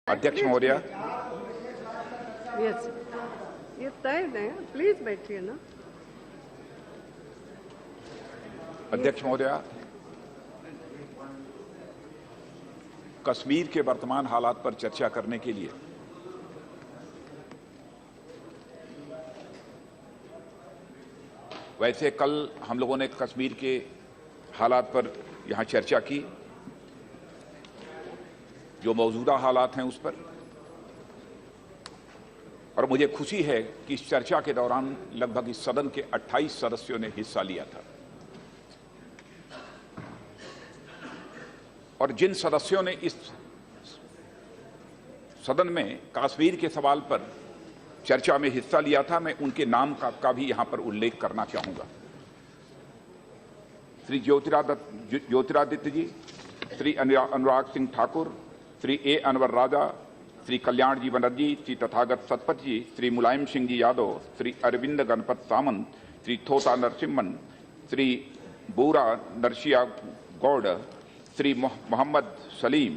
अध्यक्ष महोदय, यस, ये तय है, प्लीज बैठिए ना। अध्यक्ष महोदय, कश्मीर के वर्तमान हालात पर चर्चा करने के लिए वैसे कल हम लोगों ने कश्मीर के हालात पर यहां चर्चा की, जो मौजूदा हालात हैं उस पर, और मुझे खुशी है कि इस चर्चा के दौरान लगभग इस सदन के 28 सदस्यों ने हिस्सा लिया था। और जिन सदस्यों ने इस सदन में कश्मीर के सवाल पर चर्चा में हिस्सा लिया था, मैं उनके नाम का भी यहां पर उल्लेख करना चाहूंगा। श्री ज्योतिरादित्य जी, श्री अनुराग सिंह ठाकुर, श्री ए अनवर राजा, श्री कल्याण जी बनर्जी, श्री तथागत सतपथ जी, श्री मुलायम सिंह जी यादव, श्री अरविंद गणपत सामंत, श्री थोता नरसिम्हन, श्री बूरा नरसिया गौड़, श्री मोहम्मद सलीम,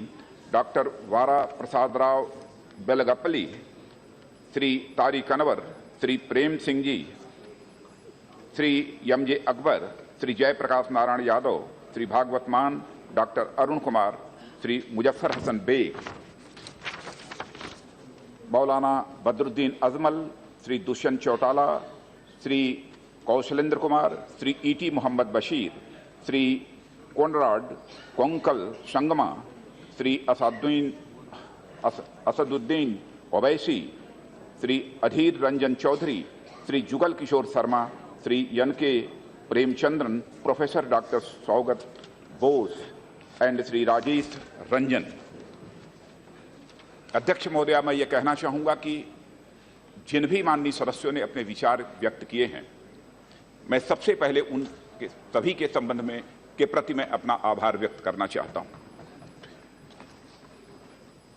डॉक्टर वारा Prasad Rao बेलगपल्ली, Shri Tariq Anwar, Shri Prem Singh ji, Shri यमजे Akbar, Shri Jayaprakash Narayan Yadav, Shri Bhagwat Mann, doctor Arun Kumar, Shri Muzaffar Hasan Beg, Maulana Badruddin Ajmal, Shri Dushyant Chautala, Shri Kaushalendra Kumar, Shri ET Mohammed Basheer, Shri Conrad Kongkal Sangma, Shri Asaduddin Owaisi, Shri Adhir Ranjan Chowdhury, Shri Jugal Kishore Sharma, Shri NK Premachandran, professor doctor Saugata Bose and Shri Rajesh Ranjan. अध्यक्ष महोदया, मैं ये कहना चाहूंगा कि जिन भी माननीय सदस्यों ने अपने विचार व्यक्त किए हैं, मैं सबसे पहले उन सभी के संबंध में के प्रति मैं अपना आभार व्यक्त करना चाहता हूं।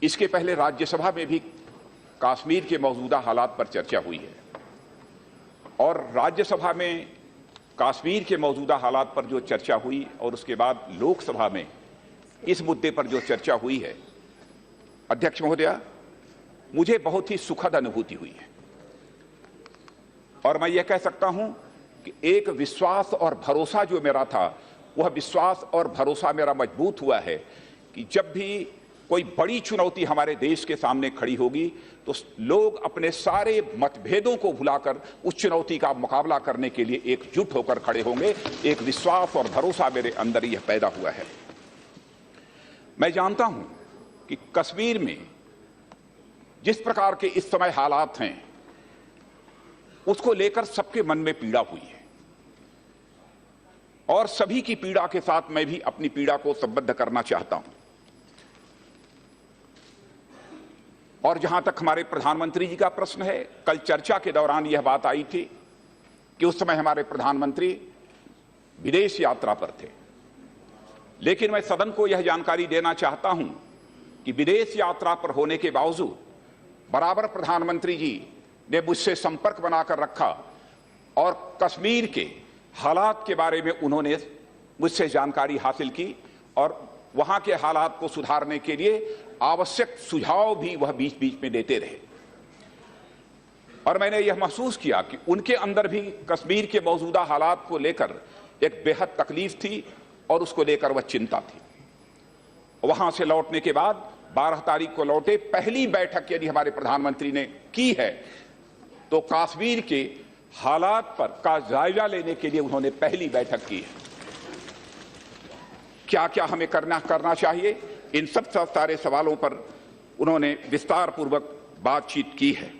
इसके पहले राज्यसभा में भी कश्मीर के मौजूदा हालात पर चर्चा हुई है, और राज्यसभा में कश्मीर के मौजूदा हालात पर जो चर्चा हुई और उसके बाद लोकसभा में इस मुद्दे पर जो चर्चा हुई है, अध्यक्ष महोदया, मुझे बहुत ही सुखद अनुभूति हुई है। और मैं यह कह सकता हूं कि एक विश्वास और भरोसा जो मेरा था, वह विश्वास और भरोसा मेरा मजबूत हुआ है कि जब भी कोई बड़ी चुनौती हमारे देश के सामने खड़ी होगी तो लोग अपने सारे मतभेदों को भुलाकर उस चुनौती का मुकाबला करने के लिए एकजुट होकर खड़े होंगे। एक विश्वास और भरोसा मेरे अंदर यह पैदा हुआ है। मैं जानता हूं कि कश्मीर में जिस प्रकार के इस समय हालात हैं, उसको लेकर सबके मन में पीड़ा हुई है, और सभी की पीड़ा के साथ मैं भी अपनी पीड़ा को संबद्ध करना चाहता हूं। और जहां तक हमारे प्रधानमंत्री जी का प्रश्न है, कल चर्चा के दौरान यह बात आई थी कि उस समय हमारे प्रधानमंत्री विदेश यात्रा पर थे, लेकिन मैं सदन को यह जानकारी देना चाहता हूं कि विदेश यात्रा पर होने के बावजूद बराबर प्रधानमंत्री जी ने मुझसे संपर्क बनाकर रखा और कश्मीर के हालात के बारे में उन्होंने मुझसे जानकारी हासिल की, और वहां के हालात को सुधारने के लिए आवश्यक सुझाव भी वह बीच बीच में देते रहे। और मैंने यह महसूस किया कि उनके अंदर भी कश्मीर के मौजूदा हालात को लेकर एक बेहद तकलीफ थी और उसको लेकर वह चिंता थी। वहां से लौटने के बाद 12 तारीख को लौटे, पहली बैठक यदि हमारे प्रधानमंत्री ने की है तो कश्मीर के हालात पर का जायजा लेने के लिए उन्होंने पहली बैठक की है। क्या क्या हमें करना चाहिए, इन सब सारे सवालों पर उन्होंने विस्तार पूर्वक बातचीत की है।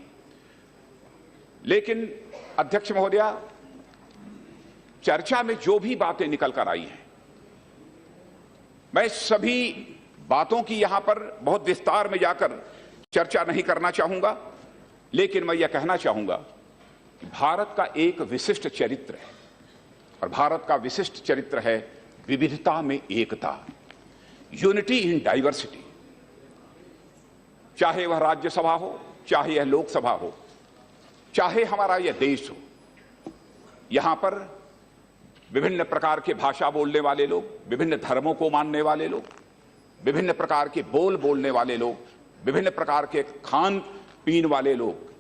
लेकिन अध्यक्ष महोदया, चर्चा में जो भी बातें निकल कर आई हैं, मैं सभी बातों की यहां पर बहुत विस्तार में जाकर चर्चा नहीं करना चाहूंगा, लेकिन मैं यह कहना चाहूंगा कि भारत का एक विशिष्ट चरित्र है, और भारत का विशिष्ट चरित्र है विविधता में एकता, यूनिटी इन डाइवर्सिटी। चाहे वह राज्यसभा हो, चाहे यह लोकसभा हो, चाहे हमारा यह देश हो, यहां पर विभिन्न प्रकार के भाषा बोलने वाले लोग, विभिन्न धर्मों को मानने वाले लोग, विभिन्न प्रकार के बोलने वाले लोग विभिन्न प्रकार के खान पीन वाले लोग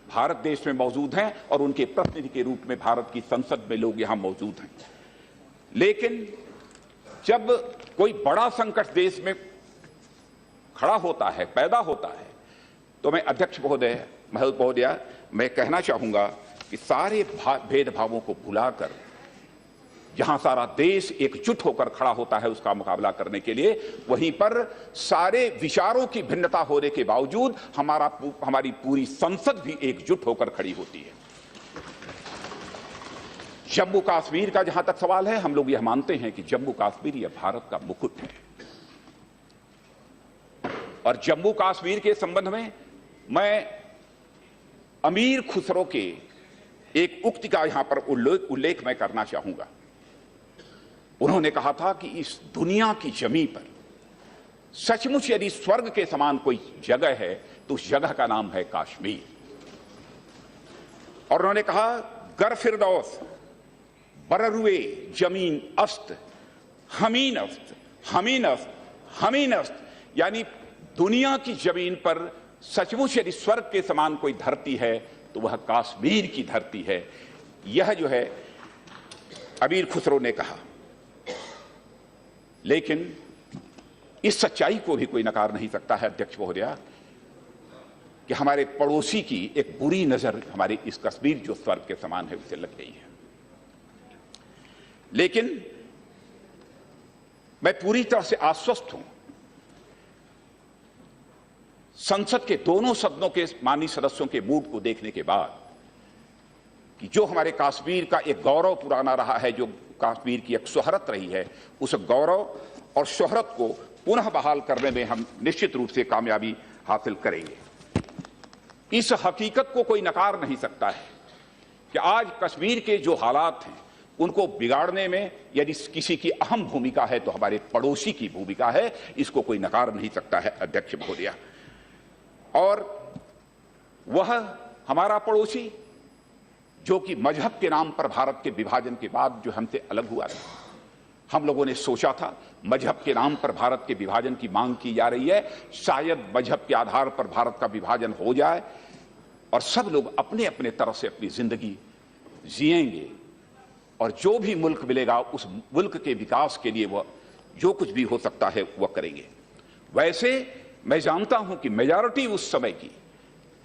भारत देश में मौजूद हैं और उनके प्रतिनिधि के रूप में भारत की संसद में लोग यहां मौजूद हैं। लेकिन जब कोई बड़ा संकट देश में खड़ा होता है, पैदा होता है, तो मैं अध्यक्ष महोदया मैं कहना चाहूंगा कि सारे भेदभावों को भुलाकर जहां सारा देश एकजुट होकर खड़ा होता है उसका मुकाबला करने के लिए, वहीं पर सारे विचारों की भिन्नता होने के बावजूद हमारी पूरी संसद भी एकजुट होकर खड़ी होती है। जम्मू कश्मीर का जहां तक सवाल है, हम लोग यह मानते हैं कि जम्मू कश्मीर यह भारत का मुकुट है और जम्मू कश्मीर के संबंध में मैं अमीर खुसरो के एक उक्ति का यहां पर उल्लेख मैं करना चाहूंगा। उन्होंने कहा था कि इस दुनिया की जमीन पर सचमुच यदि स्वर्ग के समान कोई जगह है तो उस जगह का नाम है कश्मीर। और उन्होंने कहा गर फिरदौस बररुए जमीन अस्त हमीन अस्त हमीन अस्त हमीन अस्त, यानी दुनिया की जमीन पर सचमुच यदि स्वर्ग के समान कोई धरती है तो वह कश्मीर की धरती है। यह जो है अमीर खुसरो ने कहा। लेकिन इस सच्चाई को भी कोई नकार नहीं सकता है अध्यक्ष महोदया कि हमारे पड़ोसी की एक बुरी नजर हमारी इस कश्मीर जो स्वर्ग के समान है उससे लग गई है। लेकिन मैं पूरी तरह से आश्वस्त हूं संसद के दोनों सदनों के माननीय सदस्यों के मूड को देखने के बाद कि जो हमारे कश्मीर का एक गौरव पुराना रहा है, जो कश्मीर की एक शोहरत रही है, उस गौरव और शोहरत को पुनः बहाल करने में हम निश्चित रूप से कामयाबी हासिल करेंगे। इस हकीकत को कोई नकार नहीं सकता है कि आज कश्मीर के जो हालात हैं उनको बिगाड़ने में यदि किसी की अहम भूमिका है तो हमारे पड़ोसी की भूमिका है, इसको कोई नकार नहीं सकता है अध्यक्ष महोदया। और वह हमारा पड़ोसी जो कि मजहब के नाम पर भारत के विभाजन के बाद जो हमसे अलग हुआ था, हम लोगों ने सोचा था मजहब के नाम पर भारत के विभाजन की मांग की जा रही है, शायद मजहब के आधार पर भारत का विभाजन हो जाए और सब लोग अपने अपने तरह से अपनी जिंदगी जिएंगे और जो भी मुल्क मिलेगा उस मुल्क के विकास के लिए वह जो कुछ भी हो सकता है वह करेंगे। वैसे मैं जानता हूं कि मेजॉरिटी उस समय की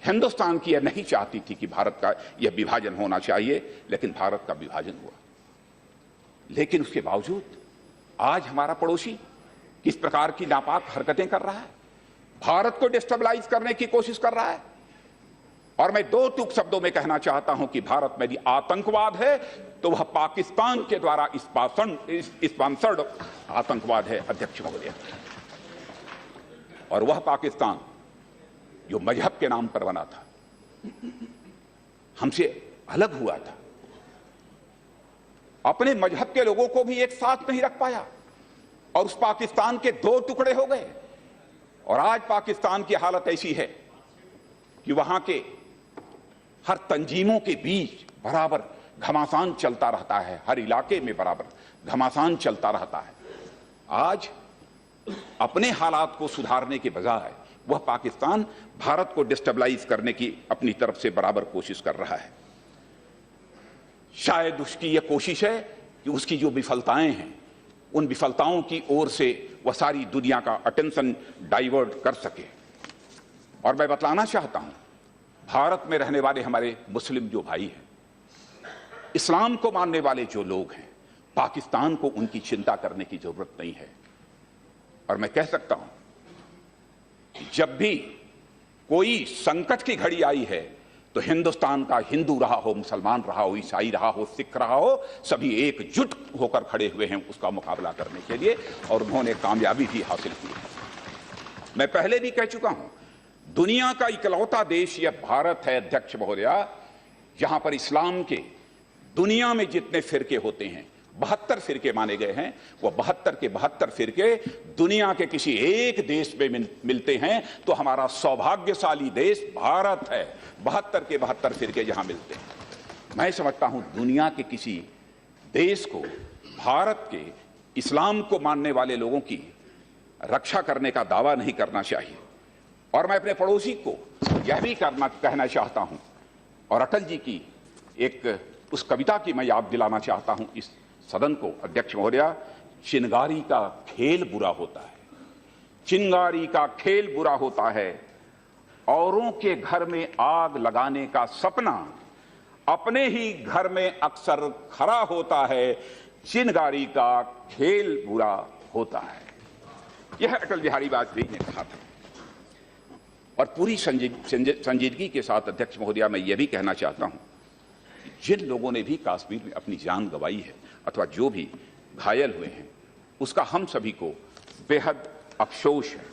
हिंदुस्तान की यह नहीं चाहती थी कि भारत का यह विभाजन होना चाहिए, लेकिन भारत का विभाजन हुआ। लेकिन उसके बावजूद आज हमारा पड़ोसी किस प्रकार की नापाक हरकतें कर रहा है, भारत को डिस्टेबलाइज करने की कोशिश कर रहा है। और मैं दो टूक शब्दों में कहना चाहता हूं कि भारत में यदि आतंकवाद है तो वह पाकिस्तान के द्वारा स्पॉन्सर्ड आतंकवाद है अध्यक्ष महोदय। और वह पाकिस्तान जो मजहब के नाम पर बना था, हमसे अलग हुआ था, अपने मजहब के लोगों को भी एक साथ नहीं रख पाया और उस पाकिस्तान के दो टुकड़े हो गए। और आज पाकिस्तान की हालत ऐसी है कि वहां के हर तंजीमों के बीच बराबर घमासान चलता रहता है, हर इलाके में बराबर घमासान चलता रहता है। आज अपने हालात को सुधारने के बजाय वह पाकिस्तान भारत को डिस्टेबलाइज करने की अपनी तरफ से बराबर कोशिश कर रहा है। शायद उसकी यह कोशिश है कि उसकी जो विफलताएं हैं उन विफलताओं की ओर से वह सारी दुनिया का अटेंशन डाइवर्ट कर सके। और मैं बतलाना चाहता हूं, भारत में रहने वाले हमारे मुस्लिम जो भाई हैं, इस्लाम को मानने वाले जो लोग हैं, पाकिस्तान को उनकी चिंता करने की जरूरत नहीं है। और मैं कह सकता हूं कि जब भी कोई संकट की घड़ी आई है तो हिंदुस्तान का हिंदू रहा हो, मुसलमान रहा हो, ईसाई रहा हो, सिख रहा हो, सभी एकजुट होकर खड़े हुए हैं उसका मुकाबला करने के लिए और उन्होंने कामयाबी भी हासिल की है। मैं पहले भी कह चुका हूं, दुनिया का इकलौता देश यह भारत है अध्यक्ष महोदया, जहां पर इस्लाम के दुनिया में जितने फिरके होते हैं, 72 फिरके माने गए हैं, वो 72 के 72 फिरके दुनिया के किसी एक देश में मिलते हैं तो हमारा सौभाग्यशाली देश भारत है। 72 के 72 फिरके जहां मिलते हैं, मैं समझता हूं दुनिया के किसी देश को भारत के इस्लाम को मानने वाले लोगों की रक्षा करने का दावा नहीं करना चाहिए। और मैं अपने पड़ोसी को यह भी कहना चाहता हूं, और अटल जी की उस कविता की मैं याद दिलाना चाहता हूं इस सदन को। अध्यक्ष महोदया, चिंगारी का खेल बुरा होता है, चिंगारी का खेल बुरा होता है, औरों के घर में आग लगाने का सपना अपने ही घर में अक्सर खरा होता है, चिंगारी का खेल बुरा होता है। यह अटल बिहारी वाजपेयी ने कहा था। और पूरी संजीदगी के साथ अध्यक्ष महोदया, मैं यह भी कहना चाहता हूं कि जिन लोगों ने भी कश्मीर में अपनी जान गंवाई है अथवा जो भी घायल हुए हैं, उसका हम सभी को बेहद अफसोस है।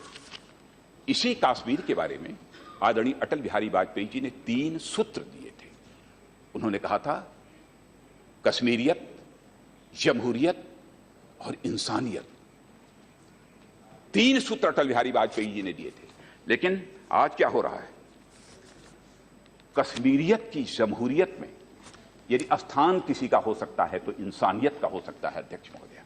इसी कश्मीर के बारे में आदरणीय अटल बिहारी वाजपेयी जी ने 3 सूत्र दिए थे। उन्होंने कहा था कश्मीरियत, जमहूरियत और इंसानियत। 3 सूत्र अटल बिहारी वाजपेयी जी ने दिए थे। लेकिन आज क्या हो रहा है? कश्मीरियत की जमहूरियत में यदि स्थान किसी का हो सकता है तो इंसानियत का हो सकता है। अध्यक्ष महोदया,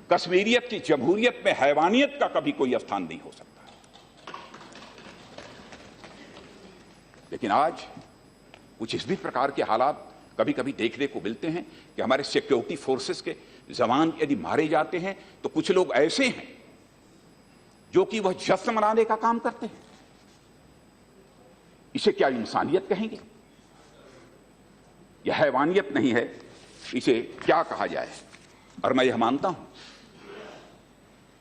कश्मीरियत की जमहूरियत में हैवानियत का कभी कोई स्थान नहीं हो सकता। लेकिन आज कुछ इस भी प्रकार के हालात कभी कभी देखने को मिलते हैं कि हमारे सिक्योरिटी फोर्सेस के जवान यदि मारे जाते हैं तो कुछ लोग ऐसे हैं जो कि वह जश्न मनाने का काम करते हैं। इसे क्या इंसानियत कहेंगे? यह हैवानियत नहीं है, इसे क्या कहा जाए? और मैं यह मानता हूं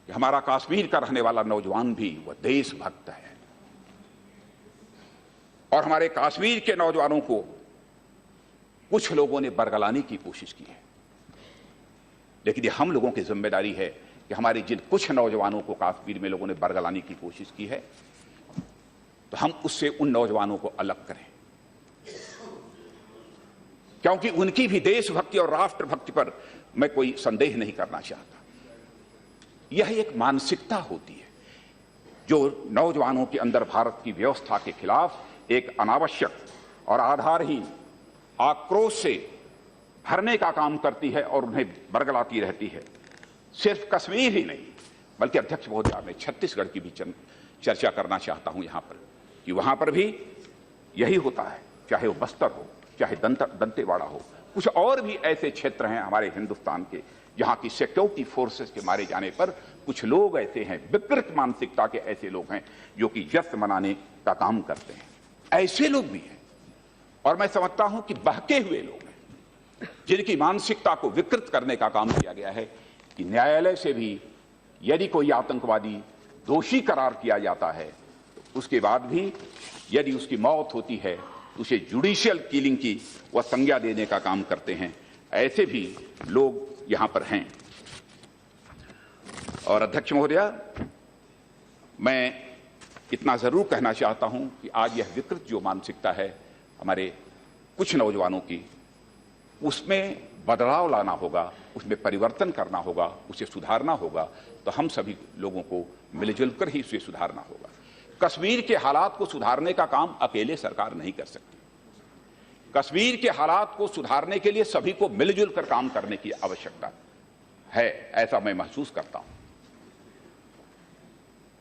कि हमारा कश्मीर का रहने वाला नौजवान भी वह देशभक्त है, और हमारे कश्मीर के नौजवानों को कुछ लोगों ने बरगलाने की कोशिश की है। लेकिन ये हम लोगों की जिम्मेदारी है कि हमारे जिन कुछ नौजवानों को कश्मीर में लोगों ने बरगलाने की कोशिश की है, तो हम उससे उन नौजवानों को अलग करें, क्योंकि उनकी भी देशभक्ति और राष्ट्रभक्ति पर मैं कोई संदेह नहीं करना चाहता। यह एक मानसिकता होती है जो नौजवानों के अंदर भारत की व्यवस्था के खिलाफ एक अनावश्यक और आधारहीन आक्रोश से भरने का काम करती है और उन्हें बरगलाती रहती है। सिर्फ कश्मीर ही नहीं, बल्कि अध्यक्ष महोदया, मैं छत्तीसगढ़ की भी चर्चा करना चाहता हूं यहां पर, कि वहां पर भी यही होता है, चाहे वो बस्तर हो, चाहे दंतेवाड़ा हो। कुछ और भी ऐसे क्षेत्र हैं हमारे हिंदुस्तान के जहां की सिक्योरिटी फोर्सेस के मारे जाने पर कुछ लोग ऐसे हैं, विकृत मानसिकता के ऐसे लोग हैं जो कि जश्न मनाने का काम करते हैं। ऐसे लोग भी हैं, और मैं समझता हूं कि बहके हुए लोग हैं जिनकी मानसिकता को विकृत करने का काम किया गया है कि न्यायालय से भी यदि कोई आतंकवादी दोषी करार किया जाता है तो उसके बाद भी यदि उसकी मौत होती है तो उसे जुडिशियल किलिंग की वह संज्ञा देने का काम करते हैं। ऐसे भी लोग यहां पर हैं। और अध्यक्ष महोदया, मैं इतना जरूर कहना चाहता हूं कि आज यह विकृत जो मानसिकता है हमारे कुछ नौजवानों की, उसमें बदलाव लाना होगा, उसमें परिवर्तन करना होगा, उसे सुधारना होगा। तो हम सभी लोगों को मिलजुल कर ही उसे सुधारना होगा। कश्मीर के हालात को सुधारने का काम अकेले सरकार नहीं कर सकती। कश्मीर के हालात को सुधारने के लिए सभी को मिलजुल कर काम करने की आवश्यकता है, ऐसा मैं महसूस करता हूं।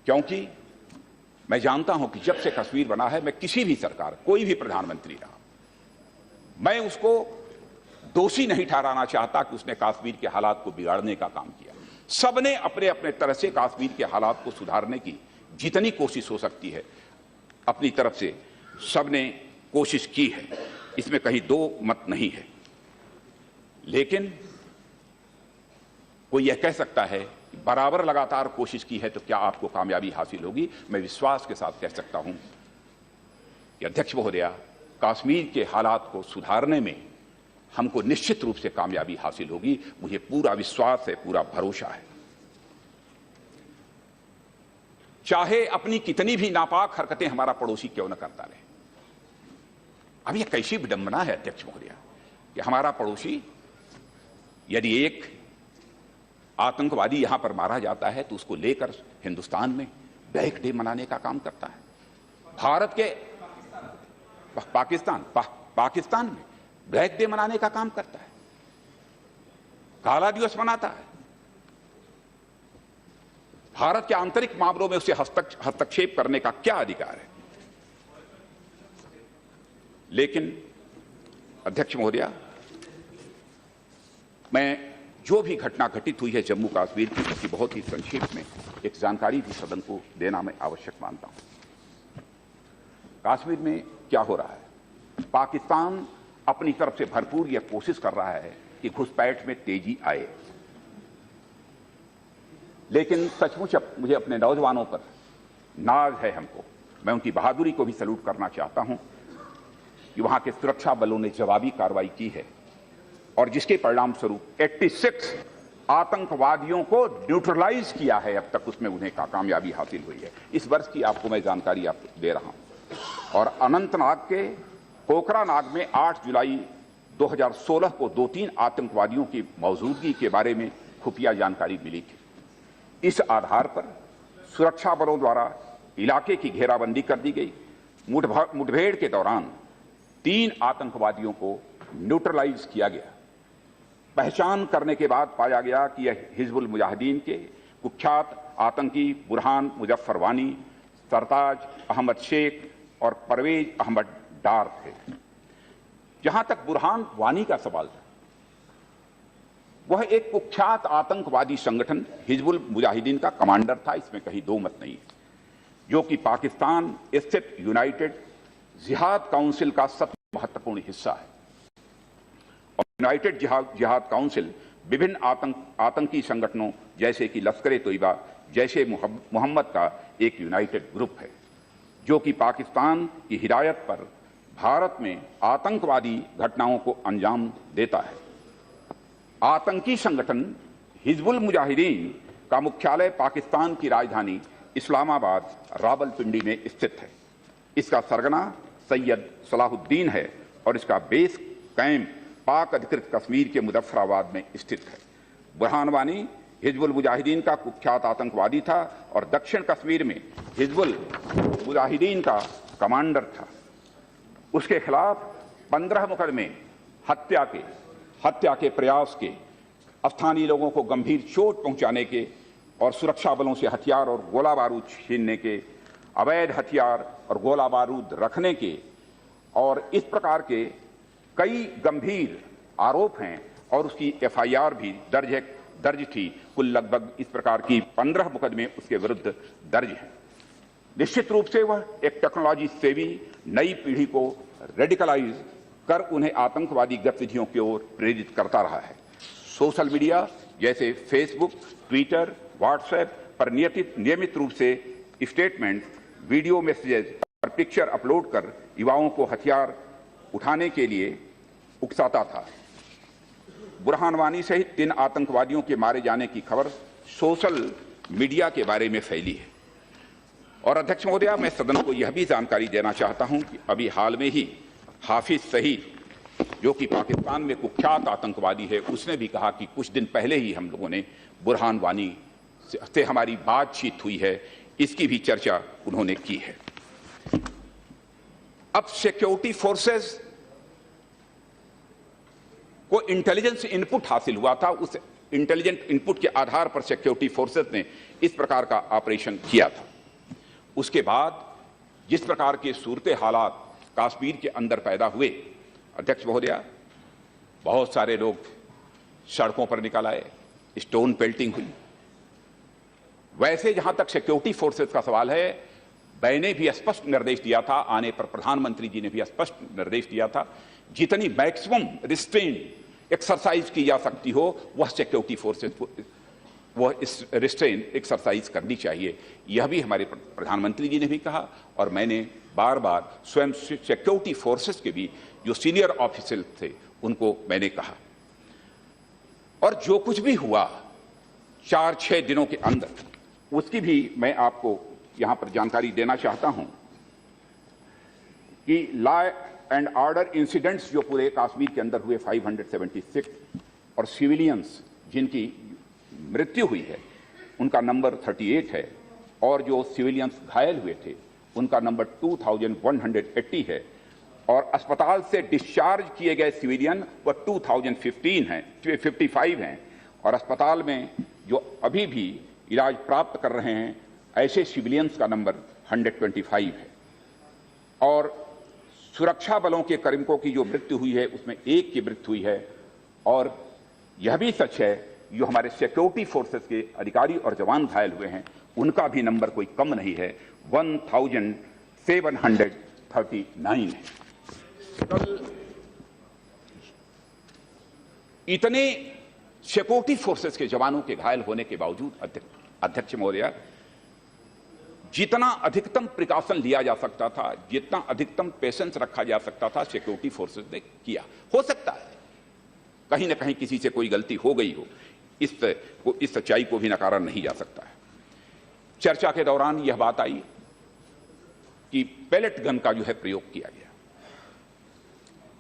क्योंकि मैं जानता हूं कि जब से कश्मीर बना है, मैं किसी भी सरकार, कोई भी प्रधानमंत्री रहा, मैं उसको दोषी नहीं ठहराना चाहता कि उसने कश्मीर के हालात को बिगाड़ने का काम किया। सबने अपने अपने तरह से कश्मीर के हालात को सुधारने की जितनी कोशिश हो सकती है अपनी तरफ से सबने कोशिश की है, इसमें कहीं दो मत नहीं है। लेकिन कोई यह कह सकता है कि बराबर लगातार कोशिश की है तो क्या आपको कामयाबी हासिल होगी? मैं विश्वास के साथ कह सकता हूं कि अध्यक्ष महोदया, कश्मीर के हालात को सुधारने में हमको निश्चित रूप से कामयाबी हासिल होगी। मुझे पूरा विश्वास है, पूरा भरोसा है। चाहे अपनी कितनी भी नापाक हरकतें हमारा पड़ोसी क्यों न करता रहे। अब यह कैसी विडंबना है अध्यक्ष महोदया कि हमारा पड़ोसी, यदि एक आतंकवादी यहां पर मारा जाता है तो उसको लेकर हिंदुस्तान में ब्लैक डे मनाने का काम करता है। भारत के पाकिस्तान में ब्लैक डे मनाने का काम करता है, काला दिवस मनाता है। भारत के आंतरिक मामलों में उसे हस्तक्षेप करने का क्या अधिकार है? लेकिन अध्यक्ष महोदया, मैं जो भी घटना घटित हुई है जम्मू कश्मीर की, उसकी बहुत ही संक्षेप में एक जानकारी भी सदन को देना मैं आवश्यक मानता हूं। कश्मीर में क्या हो रहा है? पाकिस्तान अपनी तरफ से भरपूर यह कोशिश कर रहा है कि घुसपैठ में तेजी आए, लेकिन सचमुच मुझे अपने नौजवानों पर नाज है। हमको, मैं उनकी बहादुरी को भी सैल्यूट करना चाहता हूं कि वहां के सुरक्षा बलों ने जवाबी कार्रवाई की है और जिसके परिणाम स्वरूप 86 आतंकवादियों को न्यूट्रलाइज किया है। अब तक उसमें उन्हें कामयाबी हासिल हुई है। इस वर्ष की आपको मैं जानकारी दे रहा हूं। और अनंतनाग के कोकरानाग में 8 जुलाई 2016 को 2-3 आतंकवादियों की मौजूदगी के बारे में खुफिया जानकारी मिली थी। इस आधार पर सुरक्षा बलों द्वारा इलाके की घेराबंदी कर दी गई। मुठभेड़ के दौरान 3 आतंकवादियों को न्यूट्रलाइज किया गया। पहचान करने के बाद पाया गया कि यह हिजबुल मुजाहिदीन के कुख्यात आतंकी बुरहान मुजफ्फर वानी, सरताज अहमद शेख और परवेज अहमद डार थे। जहां तक बुरहान वानी का सवाल था, वह एक कुख्यात आतंकवादी संगठन हिजबुल मुजाहिदीन का कमांडर था, इसमें कहीं दो मत नहीं है, जो कि पाकिस्तान स्थित यूनाइटेड जिहाद काउंसिल का सबसे महत्वपूर्ण हिस्सा है। और यूनाइटेड जिहाद काउंसिल विभिन्न आतंकी संगठनों जैसे कि लश्कर-ए-तोयबा, जैश-ए-मोहम्मद का एक यूनाइटेड ग्रुप है, जो कि पाकिस्तान की हिदायत पर भारत में आतंकवादी घटनाओं को अंजाम देता है। आतंकी संगठन हिजबुल मुजाहिदीन का मुख्यालय पाकिस्तान की राजधानी इस्लामाबाद रावलपिंडी में स्थित है। इसका सरगना सैयद सलाहुद्दीन है और इसका बेस कैंप पाक अधिकृत कश्मीर के मुजफ्फराबाद में स्थित है। बुरहान वानी हिजबुल मुजाहिदीन का कुख्यात आतंकवादी था और दक्षिण कश्मीर में हिजबुल मुजाहिदीन का कमांडर था। उसके खिलाफ 15 मुकदमे हत्या के प्रयास के, स्थानीय लोगों को गंभीर चोट पहुंचाने के और सुरक्षा बलों से हथियार और गोला बारूद छीनने के, अवैध हथियार और गोला बारूद रखने के और इस प्रकार के कई गंभीर आरोप हैं और उसकी एफआईआर भी दर्ज थी। कुल लगभग इस प्रकार की 15 मुकदमे उसके विरुद्ध दर्ज हैं। निश्चित रूप से वह एक टेक्नोलॉजी सेवी नई पीढ़ी को रेडिकलाइज कर उन्हें आतंकवादी गतिविधियों की ओर प्रेरित करता रहा है। सोशल मीडिया जैसे फेसबुक, ट्विटर, व्हाट्सएप पर नियमित रूप से स्टेटमेंट, वीडियो मैसेजेस और पिक्चर अपलोड कर युवाओं को हथियार उठाने के लिए उकसाता था। बुरहान वानी सहित 3 आतंकवादियों के मारे जाने की खबर सोशल मीडिया के बारे में फैली है। और अध्यक्ष महोदया, मैं सदन को यह भी जानकारी देना चाहता हूं कि अभी हाल में ही हाफिज सईद, जो कि पाकिस्तान में कुख्यात आतंकवादी है, उसने भी कहा कि कुछ दिन पहले ही हम लोगों ने बुरहान वानी से हमारी बातचीत हुई है। इसकी भी चर्चा उन्होंने की है। अब सिक्योरिटी फोर्सेस को इंटेलिजेंस इनपुट हासिल हुआ था। उस इंटेलिजेंट इनपुट के आधार पर सिक्योरिटी फोर्सेस ने इस प्रकार का ऑपरेशन किया था। उसके बाद जिस प्रकार के सूरत हालात कश्मीर के अंदर पैदा हुए, अध्यक्ष महोदया, बहुत सारे लोग सड़कों पर निकल आए, स्टोन पेल्टिंग हुई। वैसे जहां तक सिक्योरिटी फोर्सेस का सवाल है, मैंने भी स्पष्ट निर्देश दिया था, आने पर प्रधानमंत्री जी ने भी स्पष्ट निर्देश दिया था, जितनी मैक्सिमम रिस्ट्रेन एक्सरसाइज की जा सकती हो वह सिक्योरिटी फोर्सेस वह इस रिस्ट्रेन एक्सरसाइज करनी चाहिए। यह भी हमारे प्रधानमंत्री जी ने भी कहा और मैंने बार बार स्वयं सिक्योरिटी फोर्सेस के भी जो सीनियर ऑफिसर थे उनको मैंने कहा। और जो कुछ भी हुआ 4-6 दिनों के अंदर, उसकी भी मैं आपको यहां पर जानकारी देना चाहता हूं कि लॉ एंड ऑर्डर इंसिडेंट्स जो पूरे कश्मीर के अंदर हुए 576 और सिविलियंस जिनकी मृत्यु हुई है उनका नंबर 38 है और जो सिविलियंस घायल हुए थे उनका नंबर 2180 है और अस्पताल से डिस्चार्ज किए गए सिविलियन वह 2015 हैं, 55 हैं और अस्पताल में जो अभी भी इलाज प्राप्त कर रहे हैं, ऐसे सिविलियंस का नंबर 125 है। और सुरक्षा बलों के कार्मिकों की जो मृत्यु हुई है उसमें 1 की मृत्यु हुई है। और यह भी सच है जो हमारे सिक्योरिटी फोर्सेस के अधिकारी और जवान घायल हुए हैं उनका भी नंबर कोई कम नहीं है, 1739 है। कल इतने सिक्योरिटी फोर्सेस के जवानों के घायल होने के बावजूद अध्यक्ष महोदय, जितना अधिकतम प्रिकॉशन लिया जा सकता था, जितना अधिकतम पेशेंस रखा जा सकता था, सिक्योरिटी फोर्सेस ने किया। हो सकता है कहीं ना कहीं किसी से कोई गलती हो गई हो, इस सच्चाई को भी नकारा नहीं जा सकता है। चर्चा के दौरान यह बात आई कि पैलेट गन का जो है प्रयोग किया गया।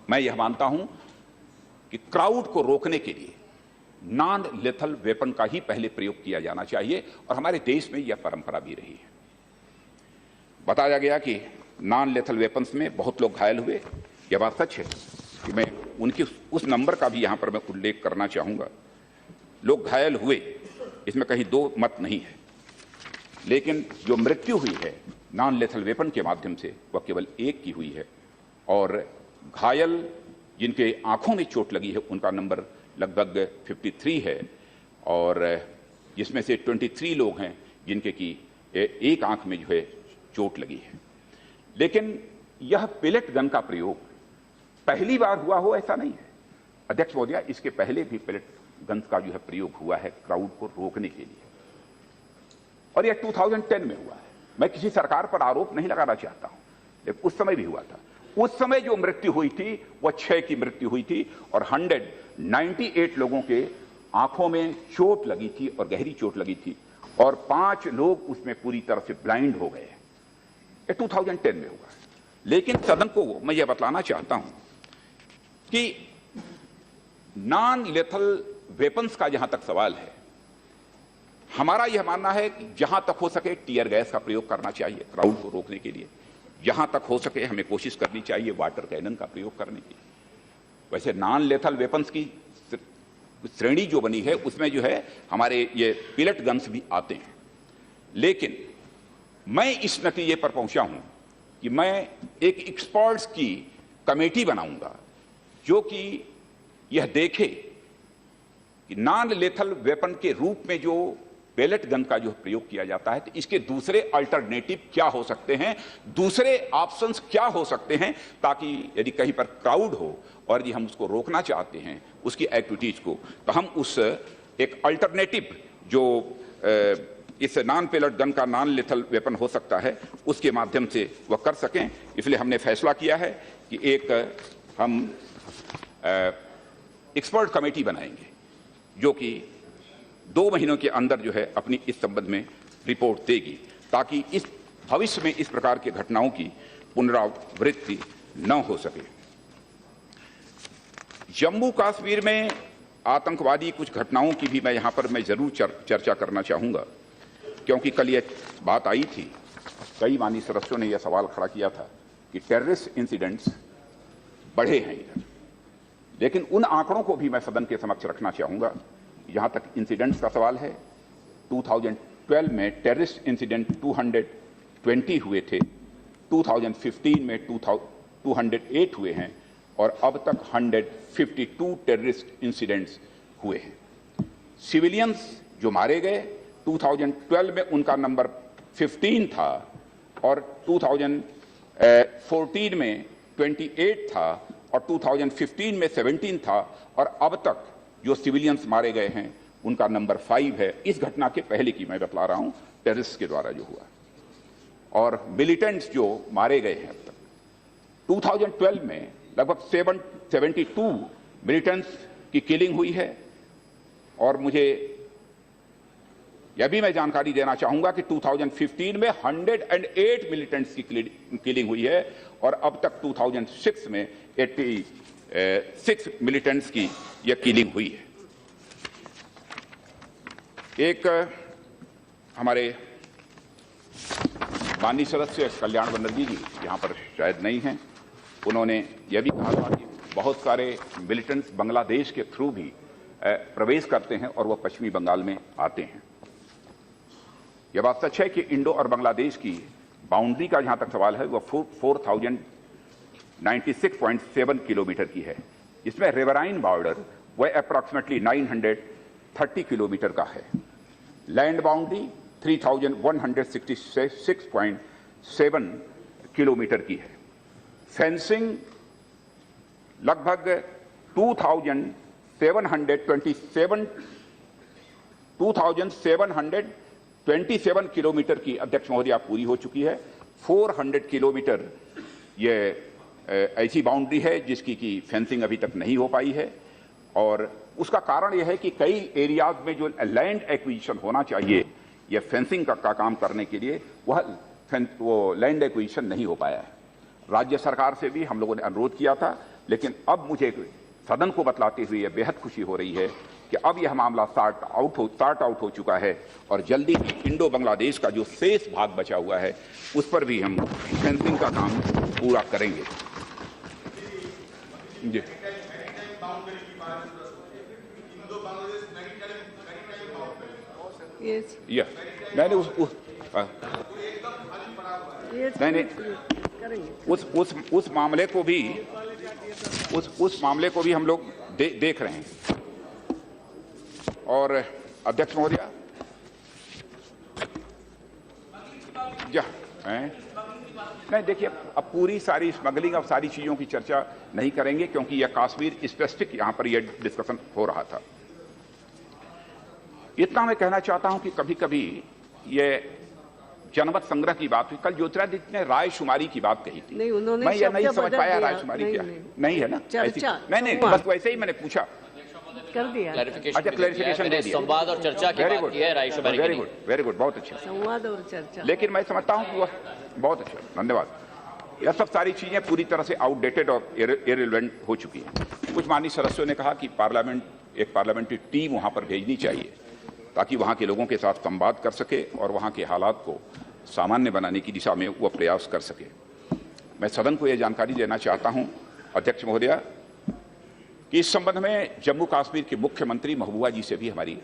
मैं यह मानता हूं कि क्राउड को रोकने के लिए नॉन लेथल वेपन का ही पहले प्रयोग किया जाना चाहिए और हमारे देश में यह परंपरा भी रही है। बताया गया कि नॉन लेथल वेपन्स में बहुत लोग घायल हुए। यह बात सच है कि मैं उनके उस नंबर का भी यहां पर मैं उल्लेख करना चाहूंगा। लोग घायल हुए, इसमें कहीं दो मत नहीं है, लेकिन जो मृत्यु हुई है नॉन लेथल वेपन के माध्यम से वह केवल 1 की हुई है। और घायल जिनके आंखों में चोट लगी है उनका नंबर लगभग 53 है और जिसमें से 23 लोग हैं जिनके की एक आंख में जो है चोट लगी है। लेकिन यह पेलेट गन का प्रयोग पहली बार हुआ हो ऐसा नहीं है अध्यक्ष महोदय, इसके पहले भी पेलेट गन का जो है प्रयोग हुआ है क्राउड को रोकने के लिए, और यह 2010 में हुआ है। मैं किसी सरकार पर आरोप नहीं लगाना चाहता हूं, लेकिन उस समय भी हुआ था। उस समय जो मृत्यु हुई थी वह 6 की मृत्यु हुई थी और 198 लोगों के आंखों में चोट लगी थी और गहरी चोट लगी थी और 5 लोग उसमें पूरी तरह से ब्लाइंड हो गए। ये 2010 में हुआ। लेकिन सदन को मैं यह बतलाना चाहता हूं कि नॉन लेथल वेपन्स का जहां तक सवाल है, हमारा यह मानना है कि जहां तक हो सके टीयर गैस का प्रयोग करना चाहिए क्राउड को रोकने के लिए। जहां तक हो सके हमें कोशिश करनी चाहिए वाटर कैनन का प्रयोग करने की। वैसे नॉन लेथल वेपन्स की श्रेणी जो बनी है उसमें जो है हमारे ये पेलेट गन्स भी आते हैं। लेकिन मैं इस नतीजे पर पहुंचा हूं कि मैं एक एक्सपर्ट्स की कमेटी बनाऊंगा जो कि यह देखे कि नॉन लेथल वेपन के रूप में जो पेलेट गन का जो प्रयोग किया जाता है तो इसके दूसरे अल्टरनेटिव क्या हो सकते हैं, दूसरे ऑप्शंस क्या हो सकते हैं, ताकि यदि कहीं पर क्राउड हो और यदि हम उसको रोकना चाहते हैं उसकी एक्टिविटीज को, तो हम उस एक अल्टरनेटिव जो इस नॉन पेलेट गन का नॉन लेथल वेपन हो सकता है उसके माध्यम से वह कर सकें। इसलिए हमने फैसला किया है कि एक हम एक्सपर्ट कमेटी बनाएंगे जो कि 2 महीनों के अंदर जो है अपनी इस संबंध में रिपोर्ट देगी, ताकि इस भविष्य में इस प्रकार की घटनाओं की पुनरावृत्ति न हो सके। जम्मू कश्मीर में आतंकवादी कुछ घटनाओं की भी मैं यहां पर जरूर चर्चा करना चाहूंगा, क्योंकि कल यह बात आई थी, कई माननीय सदस्यों ने यह सवाल खड़ा किया था कि टेररिस्ट इंसिडेंट्स बढ़े हैं इधर। लेकिन उन आंकड़ों को भी मैं सदन के समक्ष रखना चाहूंगा। जहां तक इंसिडेंट्स का सवाल है, 2012 में टेररिस्ट इंसिडेंट 220 हुए थे, 2015 में 208 हुए हैं और अब तक 152 टेररिस्ट इंसिडेंट्स हुए हैं। सिविलियंस जो मारे गए 2012 में उनका नंबर 15 था और 2014 में 28 था और 2015 में 17 था और अब तक जो सिविलियंस मारे गए हैं उनका नंबर 5 है। इस घटना के पहले की मैं बतला रहा हूं, टेररिस्ट के द्वारा जो हुआ। और मिलिटेंट्स जो मारे गए हैं अब तक, 2012 में लगभग 72 मिलिटेंट्स की किलिंग हुई है। और मुझे यह भी मैं जानकारी देना चाहूंगा कि 2015 में 108 मिलिटेंट्स की किलिंग हुई है और अब तक 2006 में 86 मिलिटेंट्स की यह किलिंग हुई है। एक हमारे माननीय सदस्य कल्याण बनर्जी जी यहां पर शायद नहीं हैं, उन्होंने यह भी कहा था कि बहुत सारे मिलिटेंट्स बांग्लादेश के थ्रू भी प्रवेश करते हैं और वह पश्चिमी बंगाल में आते हैं। यह बात सच है कि इंडो और बांग्लादेश की बाउंड्री का जहां तक सवाल है वह 4096.7 किलोमीटर की है। इसमें रिवराइन बॉर्डर वह अप्रॉक्सीमेटली 930 किलोमीटर का है। लैंड बाउंड्री 3166.7 किलोमीटर की है। फेंसिंग लगभग 2727 किलोमीटर की अध्यक्ष महोदय पूरी हो चुकी है। 400 किलोमीटर ये ऐसी बाउंड्री है जिसकी की फेंसिंग अभी तक नहीं हो पाई है, और उसका कारण यह है कि कई एरियाज में जो लैंड एक्विजिशन होना चाहिए यह फेंसिंग का काम करने के लिए वो लैंड एक्विजिशन नहीं हो पाया है। राज्य सरकार से भी हम लोगों ने अनुरोध किया था, लेकिन अब मुझे सदन को बतलाते हुए यह बेहद खुशी हो रही है कि अब यह मामला सॉर्ट आउट हो चुका है और जल्दी ही इंडो बांग्लादेश का जो शेष भाग बचा हुआ है उस पर भी हम फेंसिंग का काम पूरा करेंगे। जी मैंने उस मामले को भी हम लोग देख रहे हैं। और अध्यक्ष महोदय नहीं, देखिए अब पूरी सारी स्मगलिंग अब सारी चीजों की चर्चा नहीं करेंगे क्योंकि यह कश्मीर स्पेसिफिक यहां पर यह डिस्कशन हो रहा था। इतना मैं कहना चाहता हूं कि कभी कभी यह जनमत संग्रह की बात हुई। कल ज्योतिरादित्य ने रायशुमारी की बात कही थी। नहीं, उन्होंने मैं ये नहीं समझ पाया रायशुमारी क्या नहीं है ना। नहीं, बस वैसे ही मैंने पूछा कर दिया। अच्छा, क्लैरिफिकेशन दे दिया। संवाद और चर्चा की बात की है रायशुमारी। वेरी गुड, बहुत अच्छा संवाद और चर्चा। लेकिन मैं समझता हूं कि वह बहुत अच्छा, धन्यवाद। यह सब सारी चीजें पूरी तरह से आउटडेटेड और इररिलेवेंट हो चुकी हैं। कुछ माननीय सदस्यों ने कहा कि एक पार्लियामेंट्री टीम वहां पर भेजनी चाहिए ताकि वहां के लोगों के साथ संवाद कर सके और वहां के हालात को सामान्य बनाने की दिशा में वह प्रयास कर सके। मैं सदन को यह जानकारी देना चाहता हूं अध्यक्ष महोदय कि इस संबंध में जम्मू कश्मीर के मुख्यमंत्री महबूबा जी से भी हमारी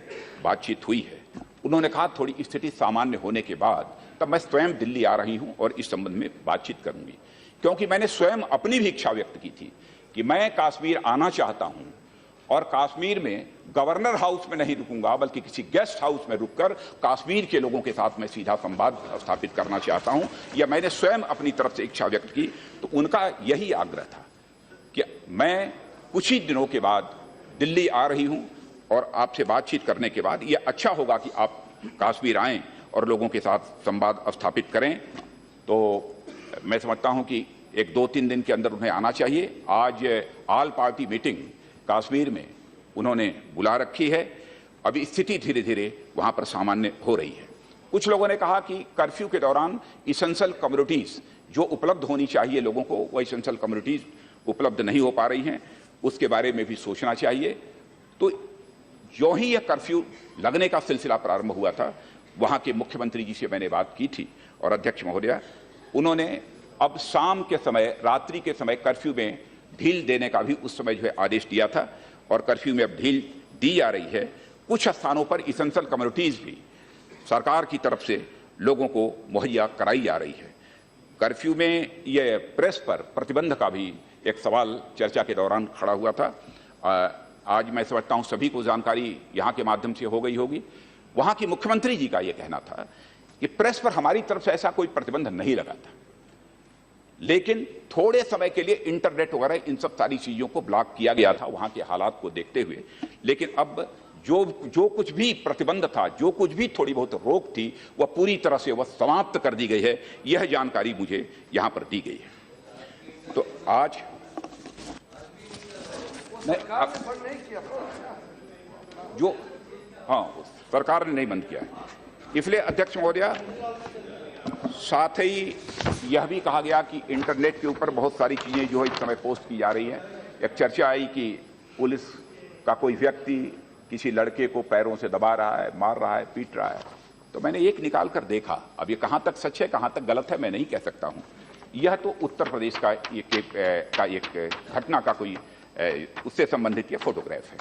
बातचीत हुई है। उन्होंने कहा थोड़ी स्थिति सामान्य होने के बाद तब मैं स्वयं दिल्ली आ रही हूं और इस संबंध में बातचीत करूंगी, क्योंकि मैंने स्वयं अपनी भी इच्छा व्यक्त की थी कि मैं कश्मीर आना चाहता हूं और कश्मीर में गवर्नर हाउस में नहीं रुकूंगा बल्कि किसी गेस्ट हाउस में रुककर कश्मीर के लोगों के साथ मैं सीधा संवाद स्थापित करना चाहता हूं। यह मैंने स्वयं अपनी तरफ से इच्छा व्यक्त की, तो उनका यही आग्रह था कि मैं कुछ ही दिनों के बाद दिल्ली आ रही हूं और आपसे बातचीत करने के बाद यह अच्छा होगा कि आप कश्मीर आएं और लोगों के साथ संवाद स्थापित करें। तो मैं समझता हूं कि 1-2-3 दिन के अंदर उन्हें आना चाहिए। आज ऑल पार्टी मीटिंग कश्मीर में उन्होंने बुला रखी है। अभी स्थिति धीरे धीरे वहां पर सामान्य हो रही है। कुछ लोगों ने कहा कि कर्फ्यू के दौरान इसेंशियल कम्युनिटीज जो उपलब्ध होनी चाहिए लोगों को, वह इसेंशियल कम्युनिटीज उपलब्ध नहीं हो पा रही हैं, उसके बारे में भी सोचना चाहिए। तो जो ही यह कर्फ्यू लगने का सिलसिला प्रारंभ हुआ था, वहां के मुख्यमंत्री जी से मैंने बात की थी और अध्यक्ष महोदय उन्होंने अब शाम के समय, रात्रि के समय कर्फ्यू में ढील देने का भी उस समय जो है आदेश दिया था और कर्फ्यू में अब ढील दी जा रही है। कुछ स्थानों पर इसेंशियल कम्युनिटीज भी सरकार की तरफ से लोगों को मुहैया कराई जा रही है। कर्फ्यू में यह प्रेस पर प्रतिबंध का भी एक सवाल चर्चा के दौरान खड़ा हुआ था। आज मैं समझता हूं सभी को जानकारी यहां के माध्यम से हो गई होगी। वहां के मुख्यमंत्री जी का यह कहना था कि प्रेस पर हमारी तरफ से ऐसा कोई प्रतिबंध नहीं लगा था, लेकिन थोड़े समय के लिए इंटरनेट वगैरह इन सब सारी चीजों को ब्लॉक किया गया था वहां के हालात को देखते हुए। लेकिन अब जो कुछ भी प्रतिबंध था, जो कुछ भी थोड़ी बहुत रोक थी, वह पूरी तरह से वह समाप्त कर दी गई है। यह जानकारी मुझे यहां पर दी गई है। तो आज जो सरकार ने नहीं बंद किया है, इसलिए अध्यक्ष महोदय साथ ही यह भी कहा गया कि इंटरनेट के ऊपर बहुत सारी चीजें जो है इस समय पोस्ट की जा रही है। एक चर्चा आई कि पुलिस का कोई व्यक्ति किसी लड़के को पैरों से दबा रहा है, मार रहा है, पीट रहा है। तो मैंने एक निकाल कर देखा, अब ये कहां तक सच है कहां तक गलत है मैं नहीं कह सकता हूं। यह तो उत्तर प्रदेश का एक घटना का कोई उससे संबंधित यह फोटोग्राफ है।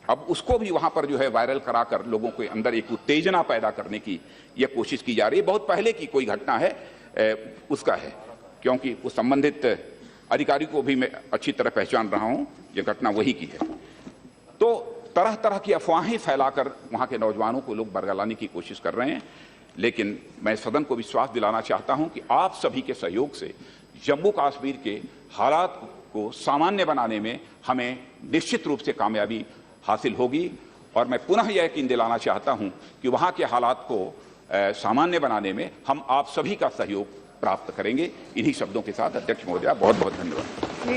अब उसको भी वहां पर जो है वायरल कराकर लोगों के अंदर एक उत्तेजना पैदा करने की यह कोशिश की जा रही है। बहुत पहले की कोई घटना है, उसका है, क्योंकि उस संबंधित अधिकारी को भी मैं अच्छी तरह पहचान रहा हूं, यह घटना वही की है। तो तरह तरह की अफवाहें फैलाकर वहां के नौजवानों को लोग बरगलाने की कोशिश कर रहे हैं, लेकिन मैं सदन को विश्वास दिलाना चाहता हूं कि आप सभी के सहयोग से जम्मू कश्मीर के हालात को सामान्य बनाने में हमें निश्चित रूप से कामयाबी हासिल होगी। और मैं पुनः यह यकीन दिलाना चाहता हूं कि वहां के हालात को सामान्य बनाने में हम आप सभी का सहयोग प्राप्त करेंगे। इन्हीं शब्दों के साथ अध्यक्ष महोदया बहुत बहुत धन्यवाद।